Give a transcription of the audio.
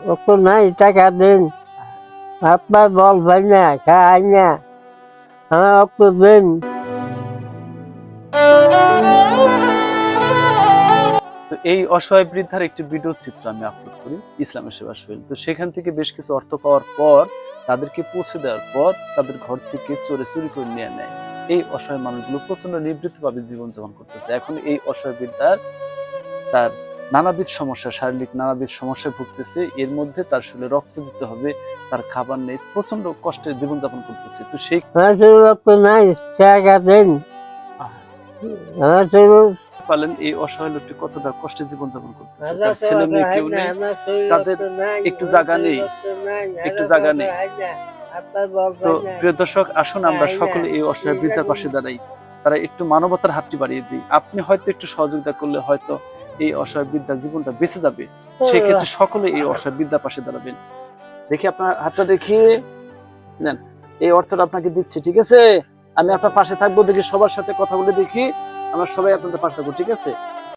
ও তো নাই, টাকা দিন। আপনার বল ভাই না, খাই না, আমার অত দিন। তো এই অসহায় বৃদ্ধার একটি ভিডিও চিত্র আমি আপলোড করি ইসলামের সেবা শৈল। তো সেখান থেকে বেশ কিছু অর্থ পাওয়ার পর তাদেরকে পৌঁছে দেওয়ার পর তাদের ঘর থেকে চোরে চুরি করে নিয়ে নেয়। এই অসহায় মানুষগুলো প্রচন্ড নিবৃত্তভাবে জীবনযাপন করতেছে। এখন এই অসহায় বৃদ্ধার তার নানাবিধ সমস্যা, শারীরিক নানাবিধ সমস্যায় ভুগতেছে। এর মধ্যে তার শরীরে রক্ত দিতে হবে, তার খাবার নেই, প্রচন্ড কষ্টে জীবনযাপন করতেছে। তো সেই আমার শরীর অত নাই, টাকা দিন। আমার শরীর পালেন এই অসহায় লোকটি কতটা কষ্টে জীবনযাপন করতেছে। তার ছেলে মেয়ে কেউ নেই, তাদের একটু জায়গা নেই, একটু জায়গা নেই। তো প্রিয় দর্শক, আসুন আমরা সকলে এই অসহায় বৃদ্ধার পাশে দাঁড়াই। তারা একটু মানবতার হাতটি বাড়িয়ে দিই। আপনি হয়তো একটু সহযোগিতা করলে হয়তো এই অসহায় বৃদ্ধার জীবনটা বেঁচে যাবে। সেক্ষেত্রে সকলে এই অসহায় বৃদ্ধার পাশে দাঁড়াবেন। দেখি আপনার হাতটা দেখিয়ে নেন, এই অর্থটা আপনাকে দিচ্ছি, ঠিক আছে? আমি আপনার পাশে থাকবো। দেখি সবার সাথে কথা বলে দেখি আমরা সবাই আপনাদের পাশে থাকবো, ঠিক আছে?